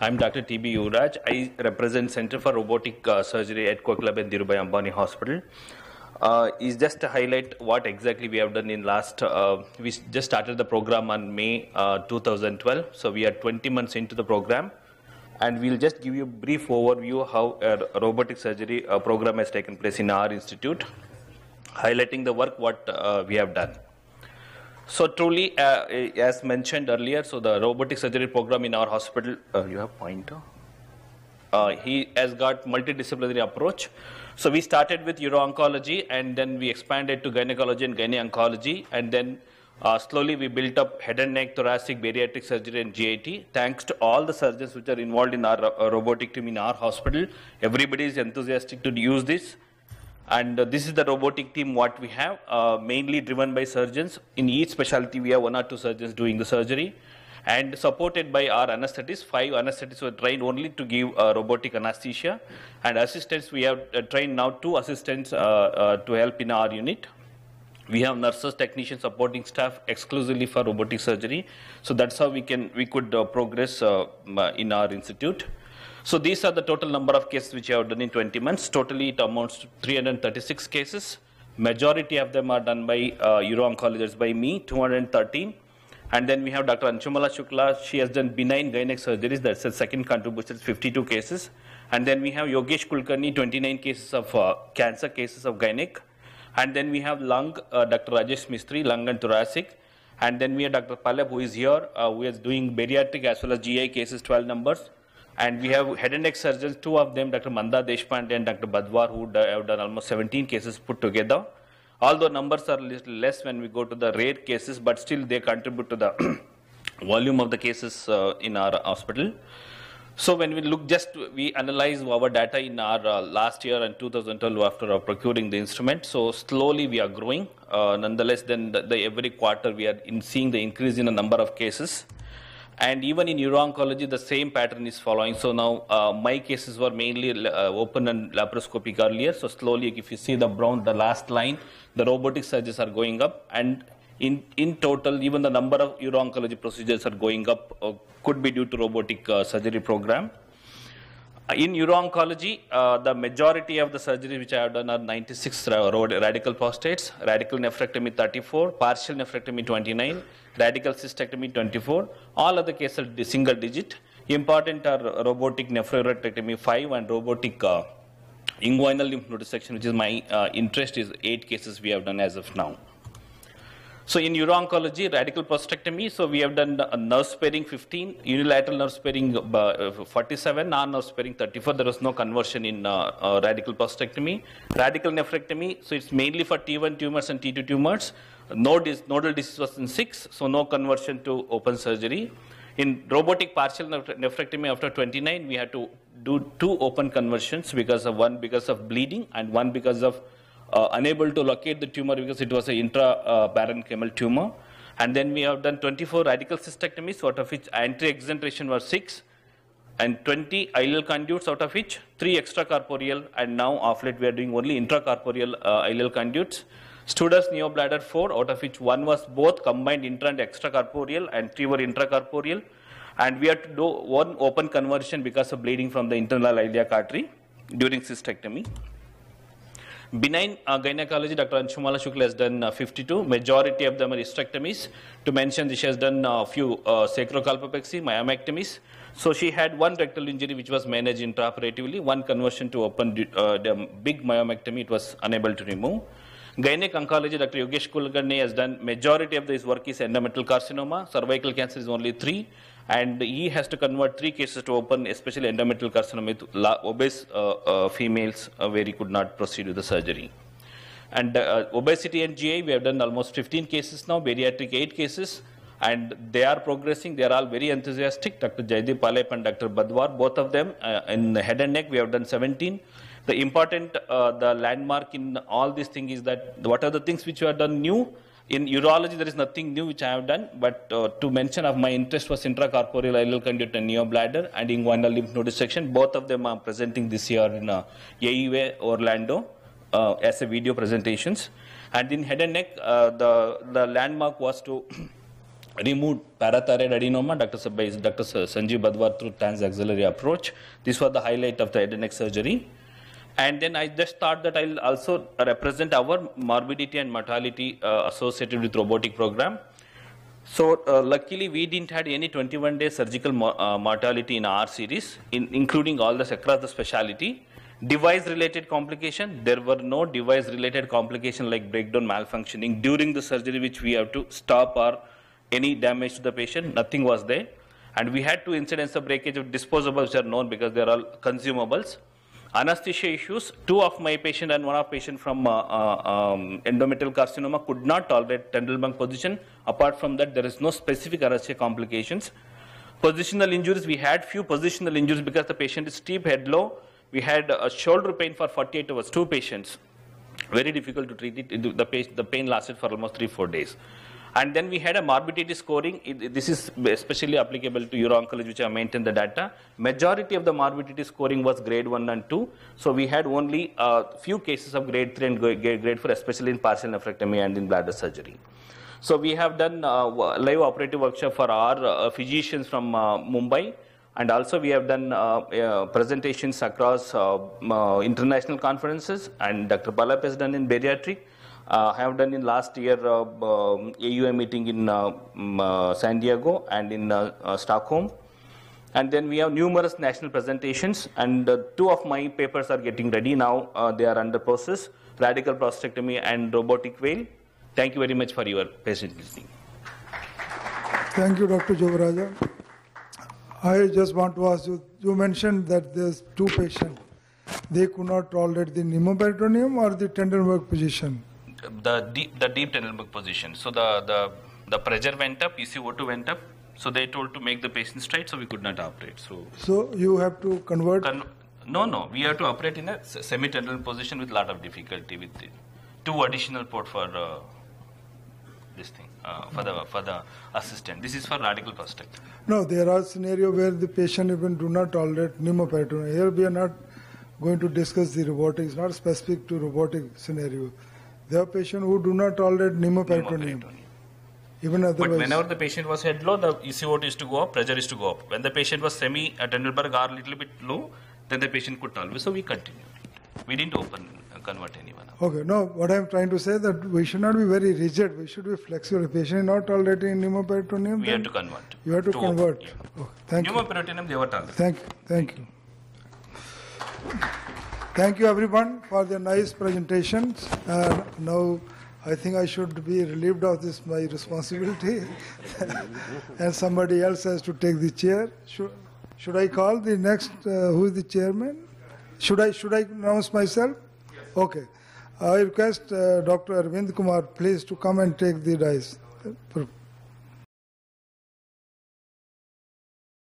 I'm Dr. T.B. Yuvraj. I represent Center for Robotic Surgery at Kokilaben Dhirubhai Ambani Hospital. Is just to highlight what exactly we have done in last, we just started the program on May 2012. So we are 20 months into the program. And we'll just give you a brief overview how a robotic surgery program has taken place in our institute, highlighting the work what we have done. So truly, as mentioned earlier, so the robotic surgery program in our hospital, you have pointer? He has got multidisciplinary approach. So we started with uro-oncology and then we expanded to gynecology and gyne-oncology, and then slowly we built up head and neck, thoracic, bariatric surgery and GIT. Thanks to all the surgeons which are involved in our robotic team in our hospital. Everybody is enthusiastic to use this. And this is the robotic team what we have, mainly driven by surgeons. In each specialty, we have 1 or 2 surgeons doing the surgery, and supported by our anesthetists. 5 anesthetists were trained only to give robotic anesthesia, and assistants, we have trained now 2 assistants to help in our unit. We have nurses, technicians, supporting staff exclusively for robotic surgery. So that's how we could progress in our institute. So these are the total number of cases which I have done in 20 months. Totally it amounts to 336 cases. Majority of them are done by uro-oncologists by me, 213. And then we have Dr. Anshumala Shukla. She has done benign gynec surgeries. That's the second contribution, 52 cases. And then we have Yogesh Kulkarni, 29 cases of cancer cases of gynec. And then we have lung, Dr. Rajesh Mistry, lung and thoracic. And then we have Dr. Palab, who is here, who is doing bariatric as well as GI cases, 12 numbers. And we have head and neck surgeons, 2 of them, Dr. Manda Deshpande and Dr. Badwar, who have done almost 17 cases put together. Although numbers are a little less when we go to the rare cases, but still they contribute to the volume of the cases in our hospital. So when we look, we analyze our data in our last year and 2012 after procuring the instrument. So slowly we are growing. Nonetheless, then every quarter we are seeing the increase in the number of cases. And even in uro-oncology, the same pattern is following. So now my cases were mainly open and laparoscopic earlier. So slowly, if you see the brown, the last line, the robotic surgeries are going up. And in total, even the number of uro-oncology procedures are going up, could be due to robotic surgery program. In uro-oncology, the majority of the surgeries which I have done are 96 radical prostates, radical nephrectomy 34, partial nephrectomy 29, radical cystectomy 24. All other cases are single digit. Important are robotic nephrectomy 5 and robotic inguinal lymph node dissection, which is my interest, is 8 cases we have done as of now. So in uro-oncology, radical prostatectomy, so we have done nerve sparing 15, unilateral nerve sparing 47, non-nerve sparing 34. There was no conversion in radical prostatectomy. Radical nephrectomy, so it's mainly for T1 tumors and T2 tumors. Nodal disease was in 6, so no conversion to open surgery. In robotic partial nephrectomy after 29, we had to do 2 open conversions because of because of bleeding and one because of unable to locate the tumor because it was an intraparenchymal tumor. And then we have done 24 radical cystectomies, out of which anti-exenteration was 6, and 20 ileal conduits, out of which 3 extracorporeal, and now of late we are doing only intracorporeal ileal conduits. Studer's neobladder 4, out of which 1 was both combined intra and extracorporeal, and 3 were intracorporeal. And we had to do 1 open conversion because of bleeding from the internal iliac artery during cystectomy. Benign gynecology, Dr. Anshumala Shukla has done 52. Majority of them are hysterectomies. To mention, she has done a few sacrocolpopexy, myomectomies. So she had 1 rectal injury which was managed intraoperatively, 1 conversion to open the big myomectomy it was unable to remove. Gynec oncology, Dr. Yogesh Kulkarni has done majority of his work is endometrial carcinoma. Cervical cancer is only 3. And he has to convert 3 cases to open, especially endometrial carcinoma with obese females where he could not proceed with the surgery. And obesity and GI, we have done almost 15 cases now, bariatric 8 cases, and they are progressing. They are all very enthusiastic. Dr. Jaideep Palep and Dr. Badwar, both of them in the head and neck, we have done 17. The important, the landmark in all these things is that what are the things which we have done new. In urology, there is nothing new which I have done, but to mention of my interest was intracorporeal ileal conduit and neobladder and inguinal lymph node dissection. Both of them are presenting this year in AUA Orlando as a video presentations. And in head and neck, the landmark was to removed parathyroid adenoma, Dr. Sanjeev Badwar through transaxillary approach. This was the highlight of the head and neck surgery. And then I just thought that I'll also represent our morbidity and mortality associated with robotic program. So luckily we didn't had any 21-day surgical mortality in our series, including all the across the specialty. Device-related complication, there were no device-related complication like breakdown, malfunctioning during the surgery, which we have to stop or any damage to the patient. Nothing was there, and we had 2 incidents of breakage of disposables, which are known because they are all consumables. Anesthesia issues, 2 of my patient and 1 of patient from endometrial carcinoma could not tolerate Tendelbank position. Apart from that, there is no specific anesthesia complications. Positional injuries, we had few positional injuries because the patient is steep head low. We had a shoulder pain for 48 hours, 2 patients. Very difficult to treat it. The pain lasted for almost 3-4 days. And then we had a morbidity scoring. This is especially applicable to uro-oncology, which I maintained the data. Majority of the morbidity scoring was grade 1 and 2. So we had only a few cases of grade 3 and grade 4, especially in partial nephrectomy and in bladder surgery. So we have done live operative workshop for our physicians from Mumbai. And also we have done presentations across international conferences, and Dr. Balap has done in bariatric. I have done in last year AUM meeting in San Diego and in Stockholm. And then we have numerous national presentations, and 2 of my papers are getting ready now. They are under process, radical prostatectomy and robotic veil. Thank you very much for your patient listening. Thank you, Dr. Jovaraja. I just want to ask you, you mentioned that there's 2 patients. They could not tolerate the pneumoperitoneum or the Tendelbank position? The deep Tendelbank position. So the pressure went up, ECO2 went up. So they told to make the patient straight, so we could not operate. So you have to convert? No. We have to operate in a semi-Tendelbank position with a lot of difficulty with 2 additional port for this thing. For the assistant. This is for radical prostatectomy. No, there are scenarios where the patient even do not tolerate pneumoperitoneum. Here we are not going to discuss the robotics, not specific to robotic scenario. There are patients who do not tolerate pneumoperitoneum. Even otherwise. But whenever the patient was head low, the ECO2 is to go up, pressure is to go up. When the patient was semi-Tendelbank or a little bit low, then the patient could tolerate. So we continued. We didn't convert anyone. Okay, no, what I am trying to say that we should not be very rigid, we should be flexible. If patient is not tolerating pneumoperitoneum, we have to convert. You have to convert. Yeah. Okay, thank you. Pneumoperitoneum, they were tolerant. Thank you. Thank you everyone for their nice presentations. Now I think I should be relieved of this my responsibility and somebody else has to take the chair. Should I call the next, who is the chairman? Should I announce myself? Yes. Okay. I request Dr. Arvind Kumar, please, to come and take the dais.